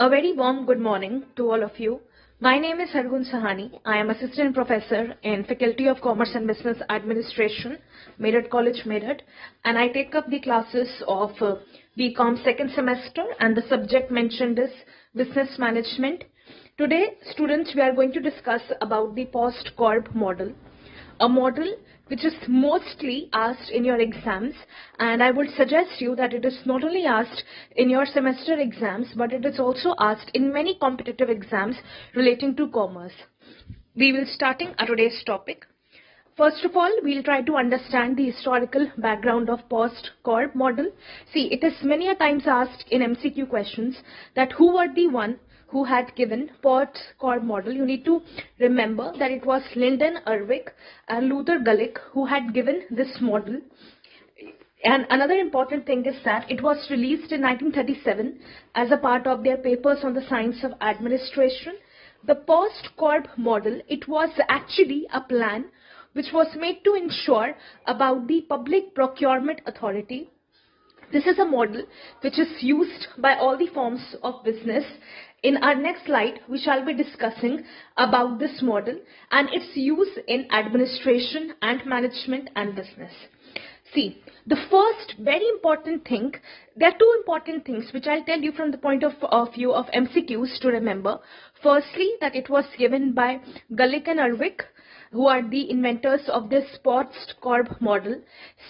A very warm good morning to all of you. My name is Hargun Sahani. I am Assistant Professor in Faculty of Commerce and Business Administration, Meerut College, Meerut, and I take up the classes of BCom second semester, and the subject mentioned is Business Management. Today, students, we are going to discuss about the PODSCORB model, a model which is mostly asked in your exams, and I would suggest you that it is not only asked in your semester exams, but it is also asked in many competitive exams relating to commerce. We will starting today's topic. First of all, we'll try to understand the historical background of PODSCORB model. See, it is many a times asked in MCQ questions that who were the one who had given PODSCORB model. You need to remember that it was Lyndon Urwick and Luther Gulick who had given this model. And another important thing is that it was released in 1937 as a part of their papers on the science of administration. The PODSCORB model, it was actually a plan which was made to ensure about the Public Procurement Authority. This is a model which is used by all the forms of business. In our next slide, we shall be discussing about this model and its use in administration and management and business. See, the first very important thing, there are two important things which I'll tell you from the point of view of MCQs to remember. Firstly, that it was given by Gulick and Urwick, who are the inventors of this PODSCORB model.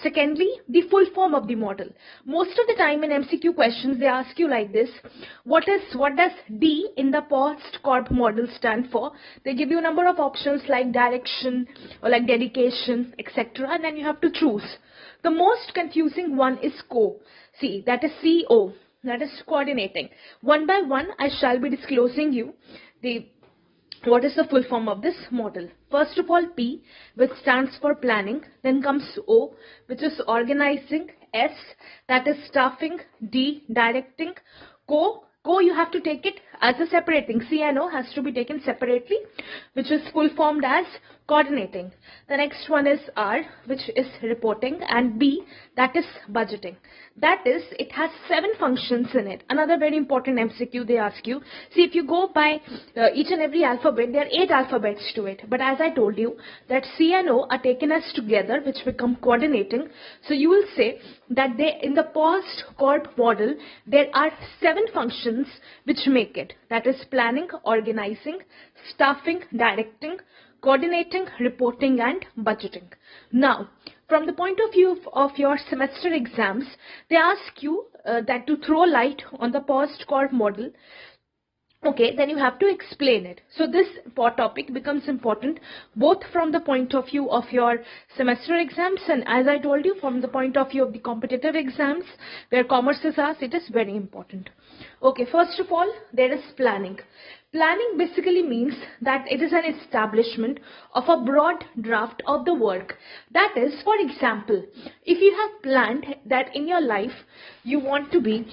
Secondly, the full form of the model. Most of the time in MCQ questions, they ask you like this: what does D in the PODSCORB model stand for? They give you a number of options like direction or like dedication, etc. And then you have to choose. The most confusing one is CO. See, that is CO. That is coordinating. One by one, I shall be disclosing you what is the full form of this model. First of all, P, which stands for planning. Then comes O, which is organizing. S, that is staffing. D, directing. Co, you have to take it as a separate thing. C and O has to be taken separately, which is full formed as coordinating. The next one is R, which is reporting, and B, that is budgeting. That is, it has 7 functions in it. Another very important MCQ they ask you. See, if you go by each and every alphabet, there are 8 alphabets to it. But as I told you, that C and O are taken as together, which become coordinating. So you will say that in the PODSCORB model, there are 7 functions which make it. That is planning, organizing, staffing, directing, coordinating, reporting, and budgeting. Now, from the point of view of your semester exams, they ask you that to throw light on the PODSCORB model. Okay, then you have to explain it. So this topic becomes important both from the point of view of your semester exams, and as I told you, from the point of view of the competitive exams where commerce is asked, it is very important. Okay, first of all, there is planning. Planning basically means that it is an establishment of a broad draft of the work. That is, for example, if you have planned that in your life you want to be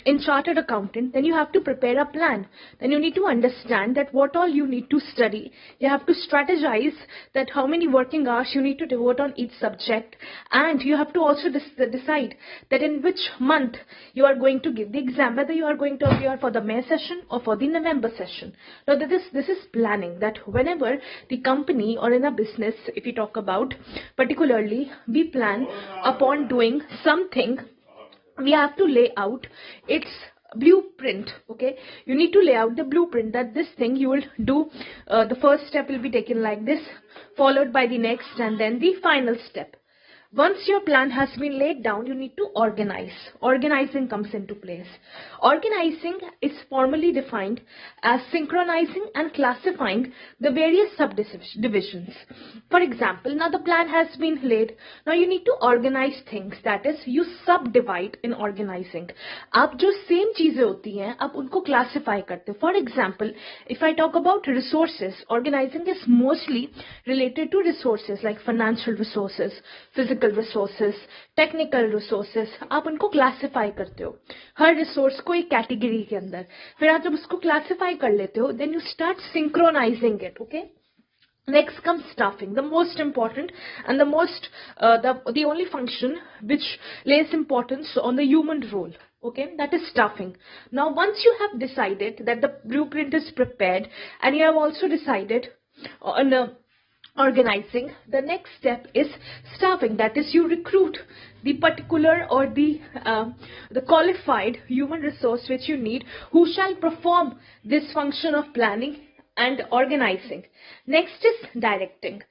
in chartered accountant, then you have to prepare a plan. Then you need to understand that what all you need to study. You have to strategize that how many working hours you need to devote on each subject, and you have to also decide that in which month you are going to give the exam, whether you are going to appear for the May session or for the November session. Now this is planning, that whenever the company or in a business, if you talk about particularly, we plan upon doing something, we have to lay out its blueprint. Okay, you need to lay out the blueprint that this thing you will do. The first step will be taken like this, followed by the next, and then the final step. Once your plan has been laid down, you need to organize. Organizing comes into place. Organizing is formally defined as synchronizing and classifying the various subdivisions. For example, now the plan has been laid. Now you need to organize things. That is, you subdivide in organizing. आप जो same चीजें होती हैं, आप उनको classify करते हो. For example, if I talk about resources, organizing is mostly related to resources like financial resources, physical resources, technical resources. आप उनको क्लासिफाई करते हो हर रिसोर्स को एक कैटेगरी के अंदर. फिर आप जब उसको क्लासिफाई कर लेते हो, then you start synchronizing it. Okay, next comes staffing, the most important and the only function which lays importance on the human role. Okay, that is staffing. Now, once you have decided that the blueprint is prepared and you have also decided on organizing, the next step is staffing. That is, you recruit the particular or the qualified human resource which you need, who shall perform this function of planning and organizing. Next is directing.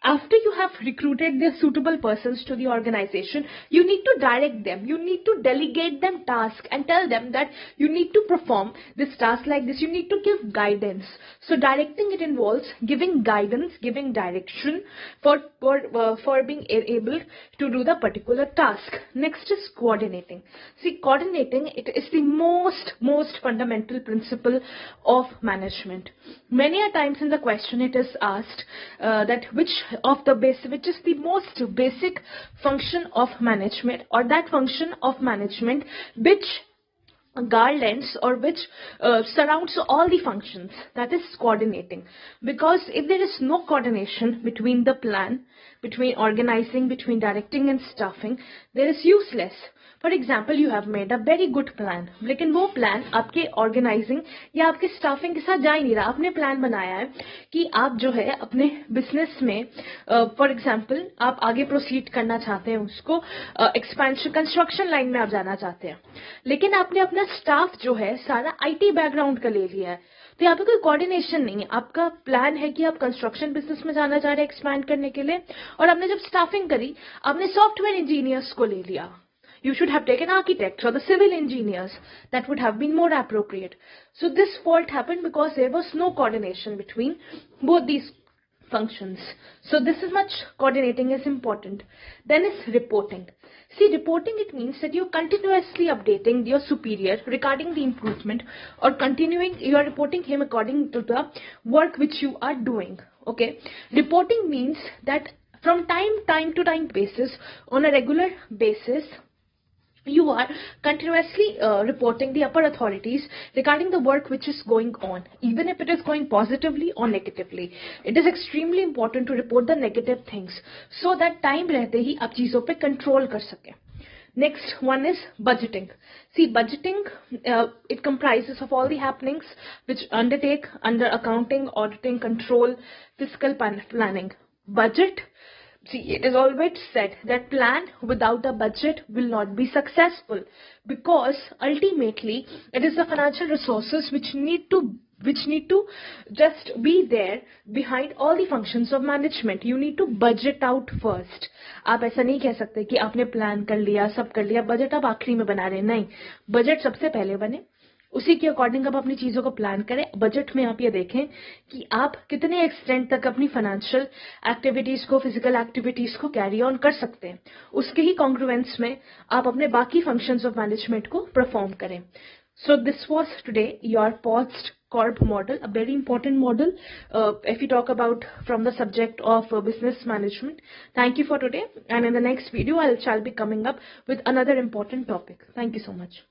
After you have recruited the suitable persons to the organization, you need to direct them. You need to delegate them tasks and tell them that you need to perform this task like this. You need to give guidance. So directing, it involves giving guidance, giving direction for being able to do the particular task. Next is coordinating. See, coordinating, it is the most fundamental principle of management. Many a times in the question it is asked that which is the most basic function of management, or that function of management which garlands or which surrounds all the functions. That is coordinating. Because if there is no coordination between the plan, between organizing, between directing and staffing, there is useless. For example, you have made a very good plan, लेकिन वो plan आपके organizing या आपके staffing के साथ जा ही नहीं रहा. आपने plan बनाया है कि आप जो है अपने business में, for example, आप आगे proceed करना चाहते हैं, उसको expansion construction line में आप जाना चाहते हैं, लेकिन आपने अपना staff जो है सारा IT background का ले लिया है. तो यहाँ पे कोई कोऑर्डिनेशन नहीं है. आपका प्लान है कि आप कंस्ट्रक्शन बिजनेस में जाना चाह रहे हैं एक्सपैंड करने के लिए, और आपने जब स्टाफिंग करी, आपने सॉफ्टवेयर इंजीनियर्स को ले लिया. You should have taken architects or the civil engineers. That would have been more appropriate. So this fault happened because there was no coordination between both these functions. So this is much coordinating is important. Then is reporting. See, reporting, it means that you're continuously updating your superior regarding the improvement, or you are reporting him according to the work which you are doing. Okay. Reporting means that from time to time basis, on a regular basis, you are continuously reporting the upper authorities regarding the work which is going on, even if it is going positively or negatively. It is extremely important to report the negative things so that time रहते ही आप चीजों पे control कर सकें. Next one is budgeting. See, budgeting, it comprises of all the happenings which undertake under accounting, auditing, control, fiscal planning. Budget. See, it is always said that plan without a budget will not be successful, because ultimately it is the financial resources which need to just be there behind all the functions of management. You need to budget out first. आप ऐसा नहीं कह सकते कि आपने plan कर लिया, सब कर लिया, बजट आप आखिरी में बना रहे. नहीं, बजट सबसे पहले बने, उसी के अकॉर्डिंग आप अपनी चीजों को प्लान करें. बजट में आप ये देखें कि आप कितने एक्सटेंट तक अपनी फाइनेंशियल एक्टिविटीज को, फिजिकल एक्टिविटीज को कैरी ऑन कर सकते हैं. उसके ही कॉन्ग्रुएंस में आप अपने बाकी फंक्शंस ऑफ मैनेजमेंट को परफॉर्म करें. So this was today your PODSCORB model, a very important model if you talk about from the subject of business management. Thank you for today, and in the next video I shall be coming up with another important topic. Thank you so much.